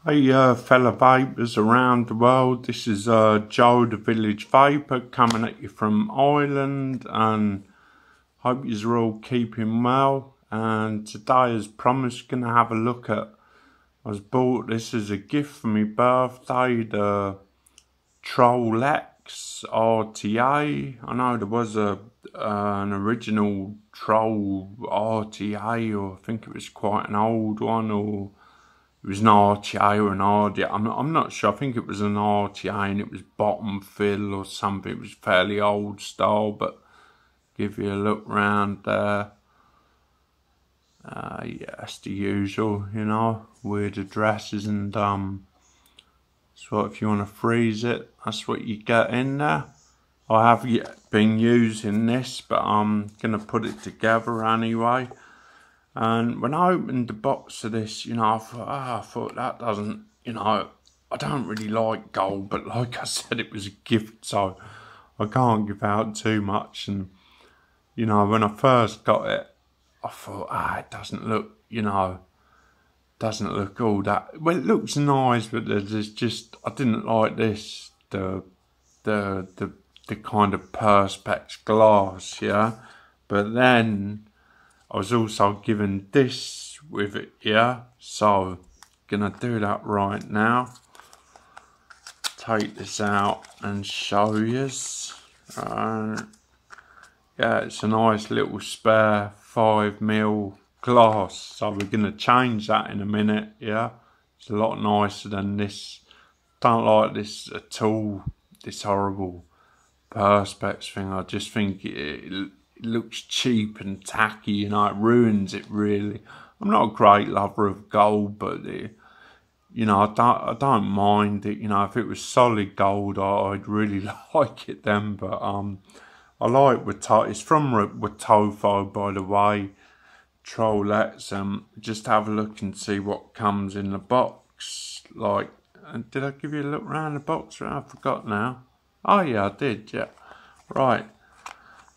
Hey fella vapors around the world, this is Joe the Village Vapor coming at you from Ireland, and hope you're all keeping well. And today, as promised, gonna have a look at, I was bought this as a gift for my birthday, the Trollex RTA. I know there was an original Troll RTA, or I think it was quite an old one, or it was an RTA or an RDA. I'm not sure. I think it was an RTA and it was bottom fill or something. It was fairly old style, but give you a look round there. Yeah, it's the usual, you know, weird addresses and so if you want to freeze it, that's what you get in there. I have been using this, but I'm gonna put it together anyway. And when I opened the box of this, you know, I thought that doesn't, you know, I don't really like gold, but like I said, it was a gift, so I can't give out too much. And, you know, when I first got it, I thought, it doesn't look, you know, doesn't look all that, well, it looks nice, but there's just, I didn't like this, the kind of Perspex glass, yeah. But then I was also given this with it, yeah, so gonna do that right now. Take this out and show yous. Yeah, it's a nice little spare 5mm glass, so we're gonna change that in a minute, yeah. It's a lot nicer than this. Don't like this at all, this horrible Perspex thing. I just think it looks cheap and tacky, you know, it ruins it really. I'm not a great lover of gold, but you know, I don't mind it, you know. If it was solid gold, I'd really like it then, but I like Watoto. It's from Watoto, by the way, Trollex. Just have a look and see what comes in the box. Like, did I give you a look around the box? I forgot now. Oh yeah, I did, yeah. Right.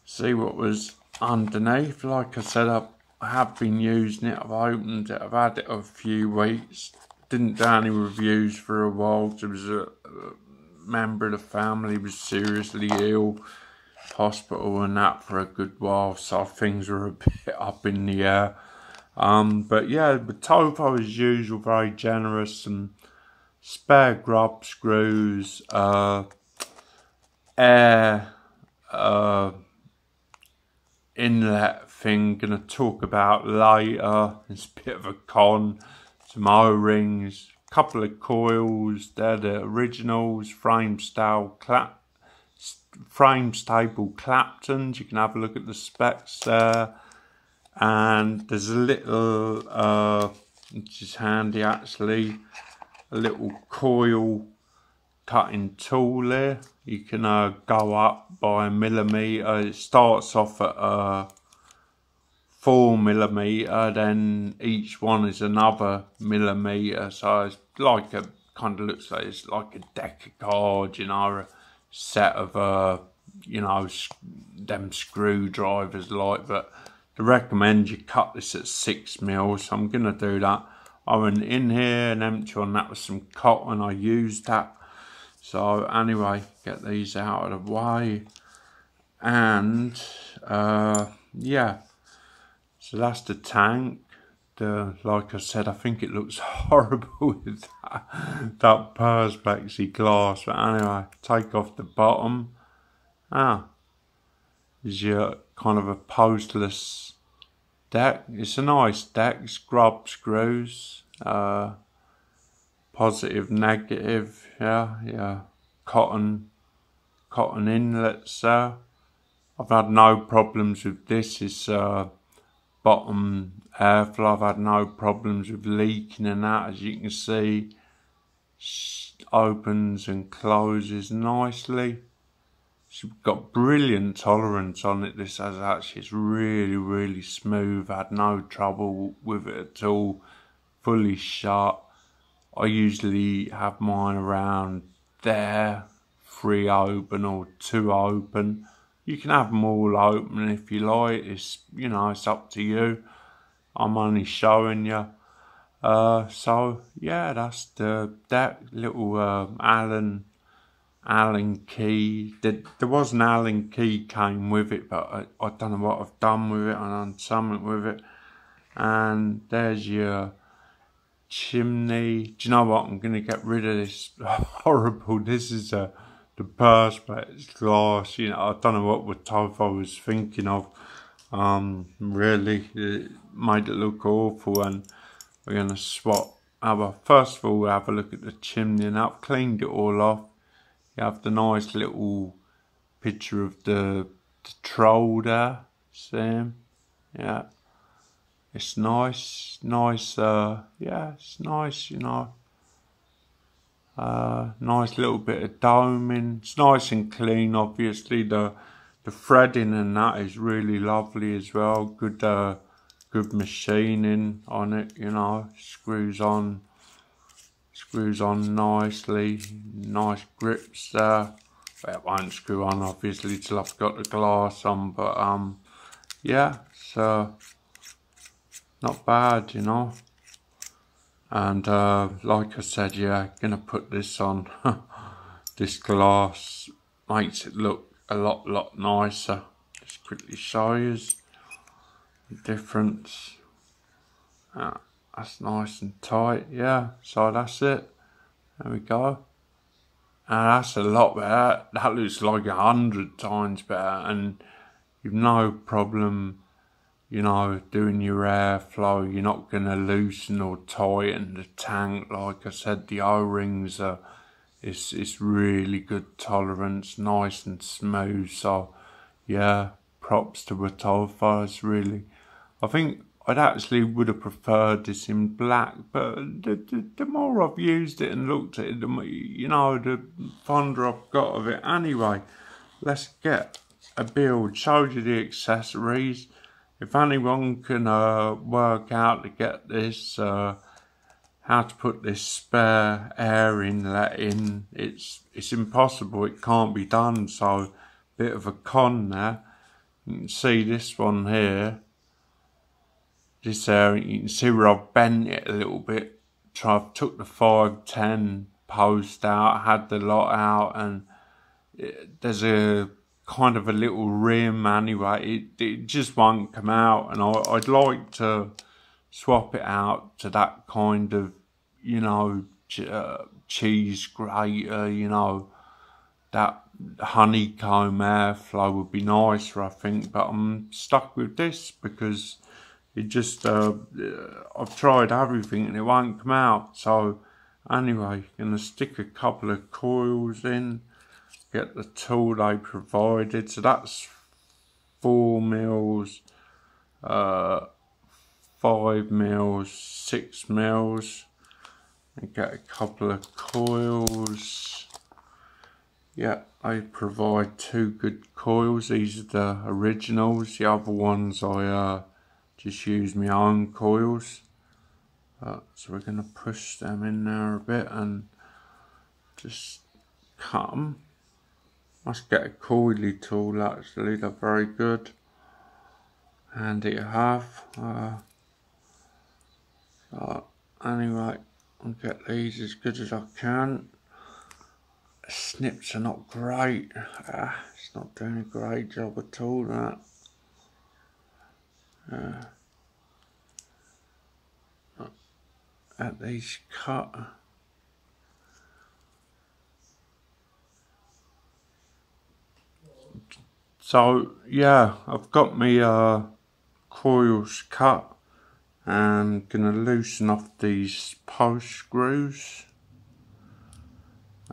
See what was underneath. Like I said, I have been using it. I've opened it. I've had it a few weeks. Didn't do any reviews for a while. There was a member of the family was seriously ill, hospital and that for a good while, so things were a bit up in the air. But yeah, but Topo as usual, very generous, and spare grub screws, air inlet thing, gonna talk about later. It's a bit of a con. Some O-rings, a couple of coils. They're the originals, frame stable Claptons. You can have a look at the specs there. And there's a little, which is handy actually, a little coil cutting tool there. You can go up by 1mm. It starts off at 4mm, then each one is another millimeter. So it's like a, kind of looks like it's like a deck of cards, you know, a set of you know, them screwdrivers like. But they recommend you cut this at 6mm, so I'm gonna do that. I went in here and empty one, that was some cotton, I used that. So anyway, get these out of the way, and yeah, so that's the tank. Like I said, I think it looks horrible with that Perspex glass, but anyway, take off the bottom. Is your kind of a postless deck. It's a nice deck, scrub screws, positive, negative, yeah, cotton inlets there. I've had no problems with this. It's bottom airflow. I've had no problems with leaking and that. As you can see, opens and closes nicely. It's got brilliant tolerance on it. This has actually, it's really smooth. I had no trouble with it at all. Fully shut. I usually have mine around there, 3 open or 2 open. You can have them all open if you like. It's, you know, it's up to you. I'm only showing you. So yeah, that's that little Allen key. There was an Allen key came with it, but I don't know what I've done with it. I've done something with it. And there's your chimney. Do you know what? I'm gonna get rid of this horrible. This is the perspex glass. You know, I don't know what type I was thinking of. Really, it made it look awful, and we're gonna swap. First of all, we'll have a look at the chimney, and I've cleaned it all off. You have the nice little picture of the troll there, Sam. Yeah, it's nice, yeah, it's nice, you know. Nice little bit of doming. It's nice and clean, obviously. The threading and that is really lovely as well. Good machining on it, you know. Screws on nicely. Nice grips there. But it won't screw on obviously till I've got the glass on, but yeah, so not bad, you know. And like I said, yeah, gonna put this on. This glass makes it look a lot nicer. Just quickly show you the difference. That's nice and tight, yeah. So that's it. There we go. And that's a lot better. That looks like 100 times better, and you've no problem, you know, doing your airflow. You're not gonna loosen or tighten the tank. Like I said, the O-rings are, it's really good tolerance, nice and smooth. So yeah, props to Wotolfo. Really, I think I'd actually would have preferred this in black, but the more I've used it and looked at it, the more, you know, the fonder I've got of it. Anyway, let's get a build. Showed you the accessories. If anyone can work out to get this, how to put this spare air inlet in, it's impossible. It can't be done. So, bit of a con there. You can see this one here. This area, you can see where I've bent it a little bit. I've took the 510 post out, had the lot out, and there's a kind of a little rim anyway. It just won't come out, and I'd like to swap it out to that kind of, you know, cheese grater, you know, that honeycomb airflow would be nicer, I think, but I'm stuck with this because it just, I've tried everything and it won't come out. So anyway, gonna stick a couple of coils in, get the tool they provided. So that's 4 mils, 5 mils, 6 mils, and get a couple of coils. Yeah, they provide 2 good coils. These are the originals. The other ones I just use my own coils. So we're going to push them in there a bit and just cut them. Must get a coily tool actually, they're very good. Handy to have. So anyway, I'll get these as good as I can. Snips are not great. It's not doing a great job at all, that. At these cut. So yeah, I've got my coils cut and gonna loosen off these post screws.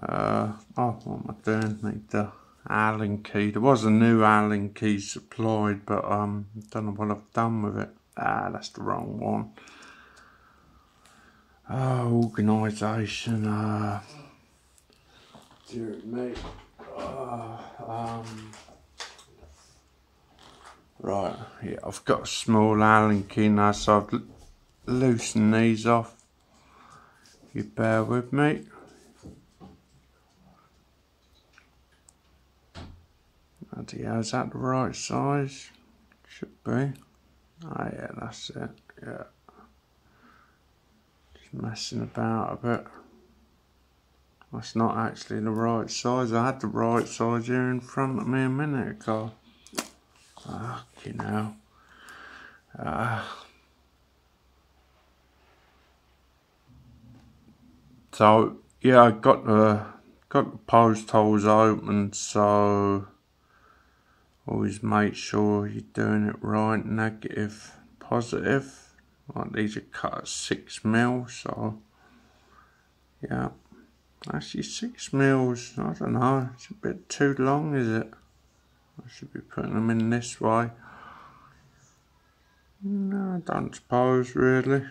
Oh, what am I doing? Need the Allen key. There was a new Allen key supplied, but don't know what I've done with it. That's the wrong one. Organisation. Dear me. Right, yeah, I've got a small Allen key now, so I've loosened these off. If you bear with me. Yeah, is that the right size? Should be. Oh yeah, that's it, yeah. messing about a bit. That's not actually the right size. I had the right size here in front of me a minute ago. Fucking hell. So yeah, I got the post holes open, so always make sure you're doing it right, negative, positive. Like these are cut at 6mm, so yeah. Actually 6mm, I don't know, it's a bit too long, is it? I should be putting them in this way. No, I don't suppose really.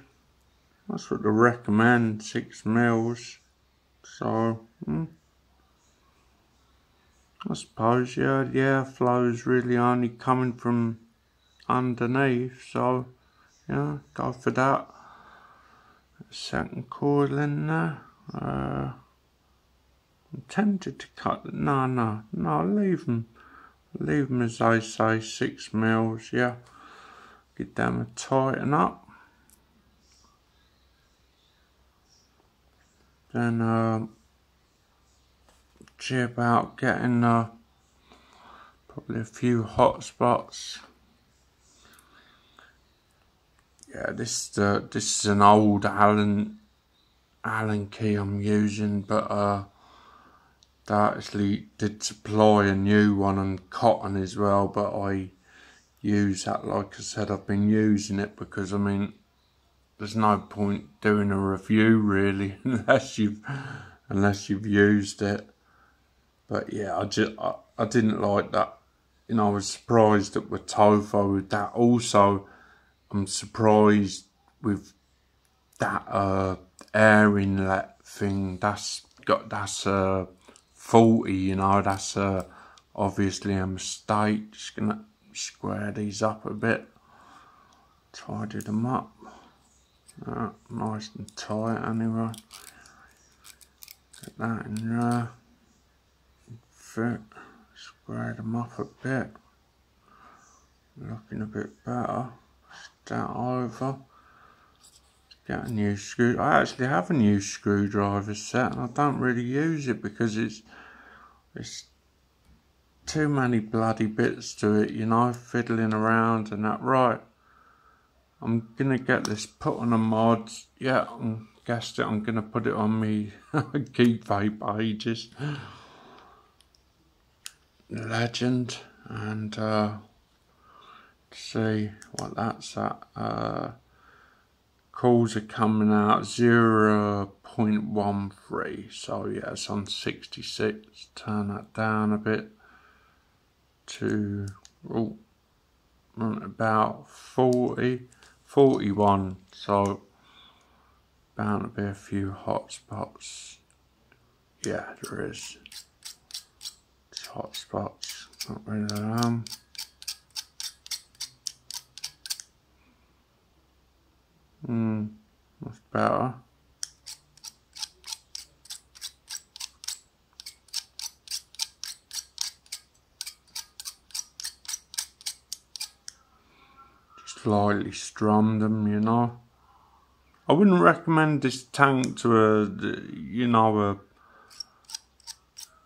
That's what they recommend, 6mm. So, I suppose, yeah, flow's really only coming from underneath, so, yeah, go for that. Second coil in there. I'm tempted to cut it. No, leave them. Leave them as I say, 6mm, yeah. Get them and tighten up. Then, see about getting probably a few hot spots. Yeah, this is an old Allen key I'm using, but they actually did supply a new one and cotton as well, but I use that. Like I said, I've been using it because I mean there's no point doing a review really unless you've used it. But yeah, I didn't like that. You know, I was surprised at Wotofo with that. Also, I'm surprised with that air inlet thing. That's 40. You know, that's obviously a mistake. Just gonna square these up a bit, tidy them up. Nice and tight anyway. Get that in there. Fit. Square them up a bit. Looking a bit better. Start over. Get a new screw. I actually have a new screwdriver set and I don't really use it because it's too many bloody bits to it, you know, fiddling around and that. Right, I'm gonna get this put on a mod. Yeah, I guessed it, I'm gonna put it on me Geek Vape pages. Legend, and see what that's at. Calls are coming out 0.13, so yeah, it's on 66. Turn that down a bit to about 41, so bound to be a few hot spots. Yeah, there is. It's hot spots, not rid of them. That's better. Just lightly strum them, you know. I wouldn't recommend this tank to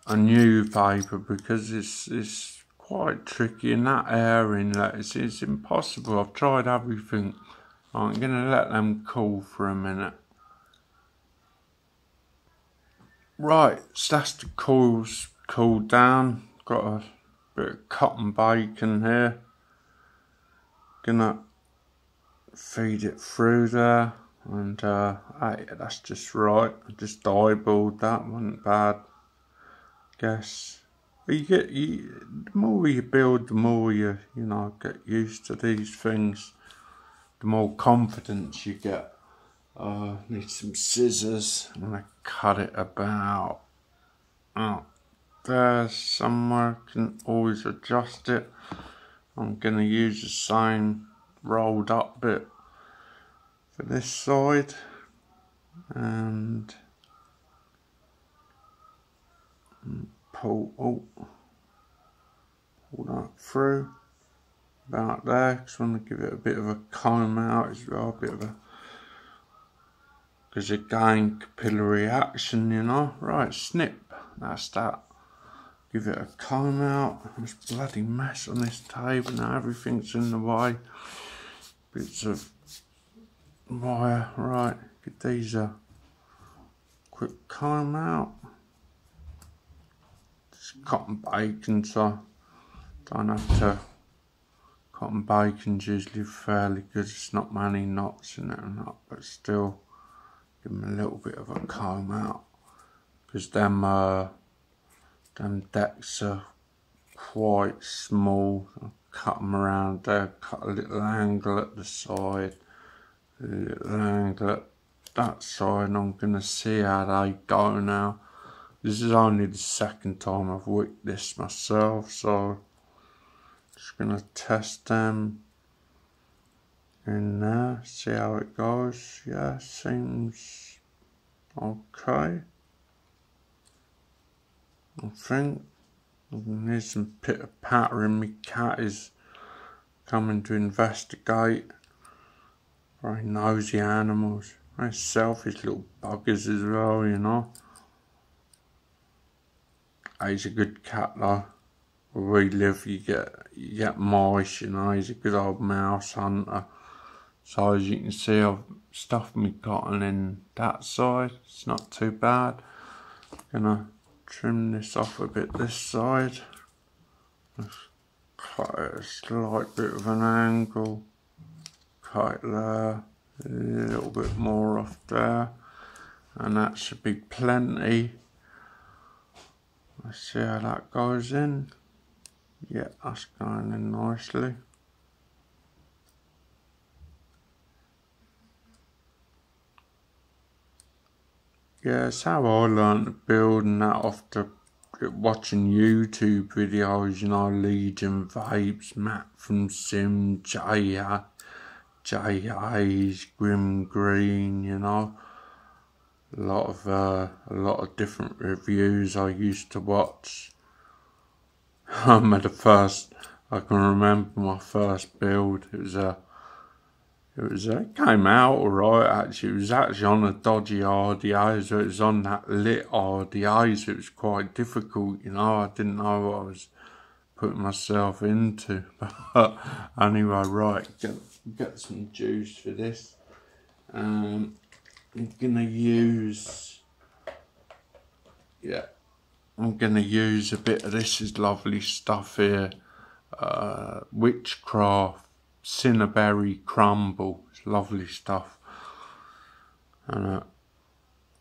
a new vapor because it's quite tricky, and that air inlet it's impossible. I've tried everything. I'm gonna let them cool for a minute. Right, so that's the coils cooled down. Got a bit of cotton bacon here. Gonna feed it through there, and hey, that's just right. I just eyeballed that, wasn't bad. Guess the more you build, the more you get used to these things. The more confidence you get. Need some scissors. I'm gonna cut it about out there somewhere. Can always adjust it. I'm gonna use the same rolled up bit for this side and pull that through about there, because I want to give it a bit of a comb out as well, a bit of a because again, capillary action, you know. Right, snip, that's that. Give it a comb out. There's bloody mess on this table now, everything's in the way. Bits of wire, right, get these a quick comb out. It's cotton bacon, so don't have to. Cotton bacon's usually fairly good, it's not many knots in it or not, but still give them a little bit of a comb out, because them decks are quite small. I'll cut them around there, cut a little angle at the side, a little angle at that side, and I'm going to see how they go now. This is only the second time I've wicked this myself, so just going to test them in there, see how it goes. Yeah, seems okay. I think there's some pitter patter and my cat is coming to investigate. Very nosy animals, very selfish little buggers as well, you know. He's a good cat though. Where we live, you get mice, you know. He's a good old mouse hunter. So as you can see, I've stuffed my cotton in that side. It's not too bad. Gonna trim this off a bit this side. Just cut it a slight bit of an angle. Cut it there. A little bit more off there. And that should be plenty. Let's see how that goes in. Yeah, that's going in nicely. Yeah, it's how I learned to build, and that after watching YouTube videos, you know, Legion Vapes, Matt from Sim, J.A.'s, Grim Green, you know. A lot of different reviews I used to watch. I can remember my first build. It came out alright actually. It was actually on a dodgy RDA, so it was on that lit RDA, so it was quite difficult, you know. I didn't know what I was putting myself into. But anyway, right, get some juice for this. I'm gonna use a bit of this is lovely stuff here. Witchcraft Cinnaberry Crumble. It's lovely stuff. And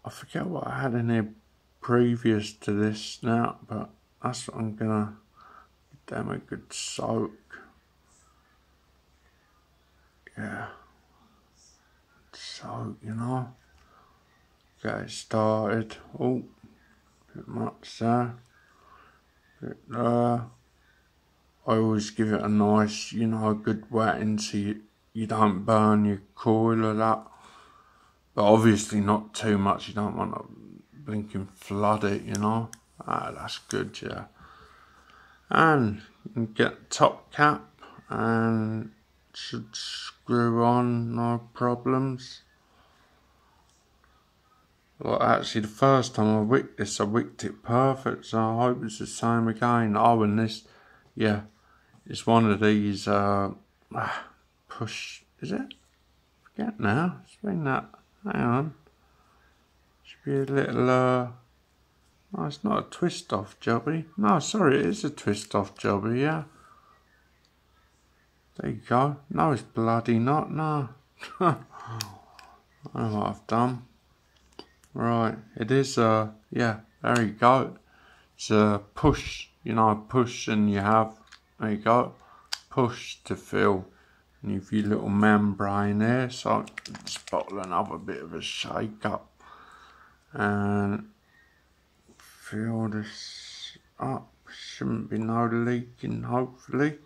I forget what I had in here previous to this now, but that's what I'm gonna give them a good soak. Yeah. Soak, you know. Get it started. Oh, bit much there. Bit there. I always give it a nice, you know, a good wetting so you don't burn your coil or that. But obviously not too much, you don't want to blinking flood it, you know. Ah, that's good, yeah. And you can get top cap and it should screw on, no problems. Well, actually the first time I wicked this, I wicked it perfect, so I hope it's the same again. Oh, and this, yeah. It's one of these push, is it? Forget now. It's been that. Hang on. Should be a little no, it's not a twist off jobby. No, sorry, it is a twist off jobby, yeah. There you go. No, it's bloody not, no. I know what I've done. Right, it is yeah, there you go. It's a push, you know, push, and you have, there you go, push to fill. And you've your little membrane there, so let's bottle another bit of a shake up and fill this up. Shouldn't be no leaking, hopefully.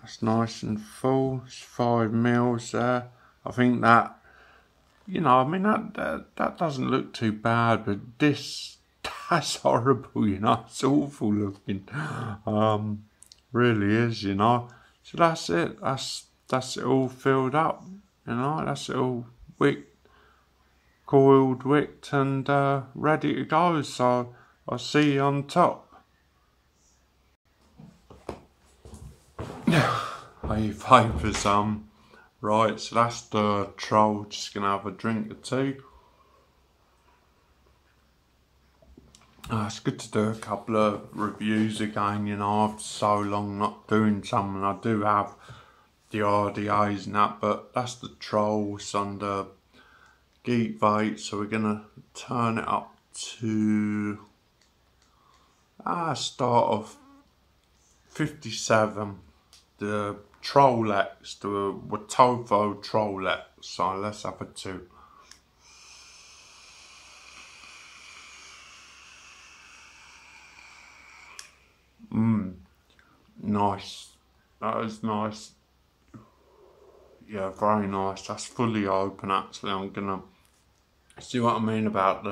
That's nice and full. It's 5 mils there. I think that, you know, I mean, that doesn't look too bad, but that's horrible, you know. It's awful looking. Really is, you know. So that's it. That's it all filled up, you know. That's it all wicked. coiled, wicked and ready to go, so I'll see you on top. Hey vapors, right, so that's the troll. Just gonna have a drink or two. It's good to do a couple of reviews again, you know, after so long not doing something. I do have the RDAs and that, but that's the Trolls under Geek Vape, so we're gonna turn it up to start of 57, the Trollex, the Wotofo Trollex, so let's have a two. Nice, that is nice. Yeah, very nice. That's fully open actually. I'm gonna see what I mean about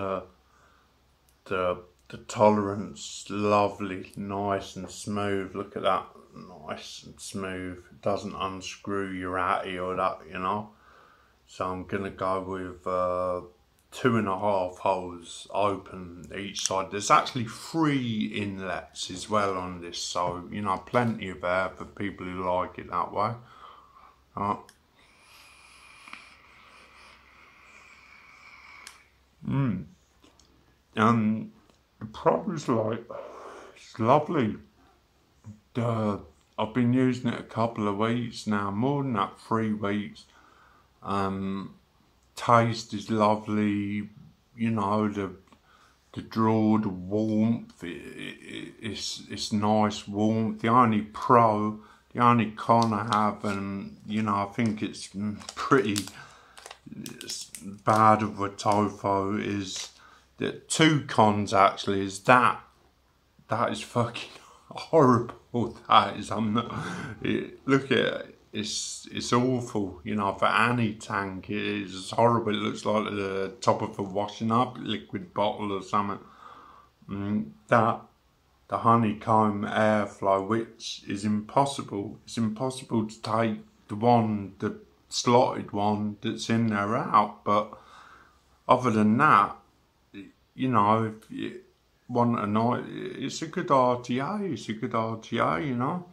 the tolerance. Lovely, nice and smooth. Look at that, nice and smooth. It doesn't unscrew your atty or that, you know. So I'm gonna go with 2.5 holes open each side. There's actually 3 inlets as well on this, so you know, plenty of air for people who like it that way. The product like, it's lovely. I've been using it a couple of weeks now, more than that, 3 weeks. Taste is lovely, you know, the draw, the warmth, it's nice warmth. The only con I have, and you know, I think it's pretty bad of Wotofo, is that 2 cons actually, is that is fucking horrible. That is, look at it, it's awful, you know, for any tank it is horrible. It looks like the top of a washing up liquid bottle or something. That the honeycomb airflow, which is impossible. It's impossible to take the slotted one that's in there out, but other than that, you know, if you want a night, it's a good RTA, it's a good RTA, you know.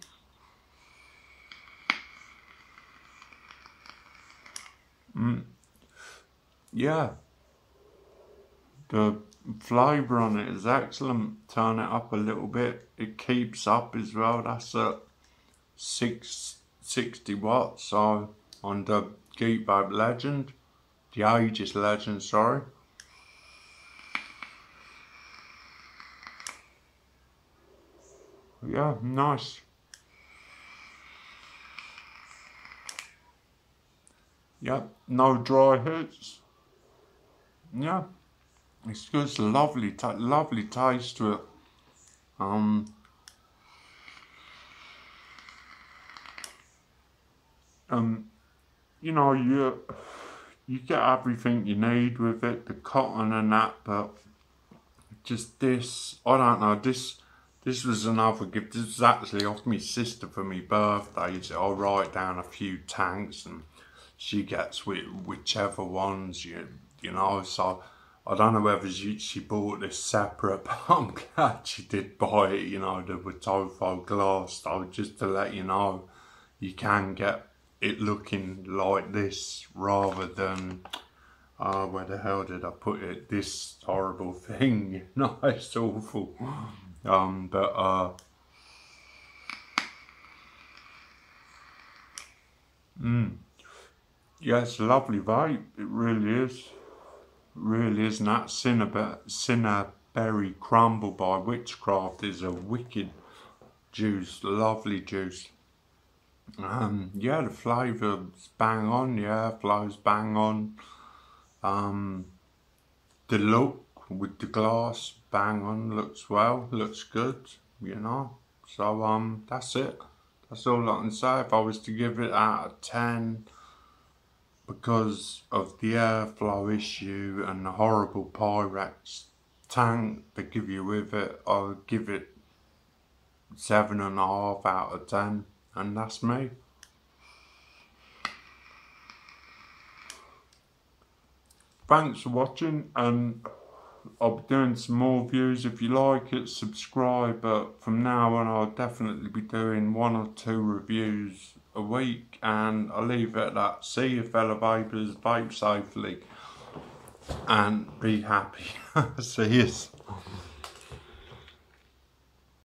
Yeah, the flavour on it is excellent. Turn it up a little bit, it keeps up as well. That's at 660 watts, so on the Geek Vape Legend, the Aegis Legend, sorry. Yeah, nice. Yeah, no dry hits. Yeah, it's good. It's a lovely taste to it. You know, you get everything you need with it, the cotton and that, but just this, I don't know, this was another gift. This was actually off my sister for my birthday. So I'll write down a few tanks and she gets whichever ones, you know, so I don't know whether she bought this separate, but I'm glad she did buy it, you know, the Wotofo glass, though, just to let you know, you can get it looking like this rather than, where the hell did I put it, this horrible thing, you know, it's awful. Yeah, it's a lovely vape, it really is. It really is, and that Cinnaberry Crumble by Witchcraft is a wicked juice, lovely juice. Yeah, the flavour's bang on, yeah, flow's bang on. The look with the glass, bang on, looks well, looks good, you know. So that's it. That's all I can say. If I was to give it out of 10, because of the airflow issue and the horrible Pyrex tank they give you with it, I'll give it 7.5 out of 10, and that's me. thanks for watching, and I'll be doing some more reviews. If you like it, subscribe, but from now on I'll definitely be doing 1 or 2 reviews a week, and I'll leave it at that. See you fellow vapers, vape safely and be happy. See you.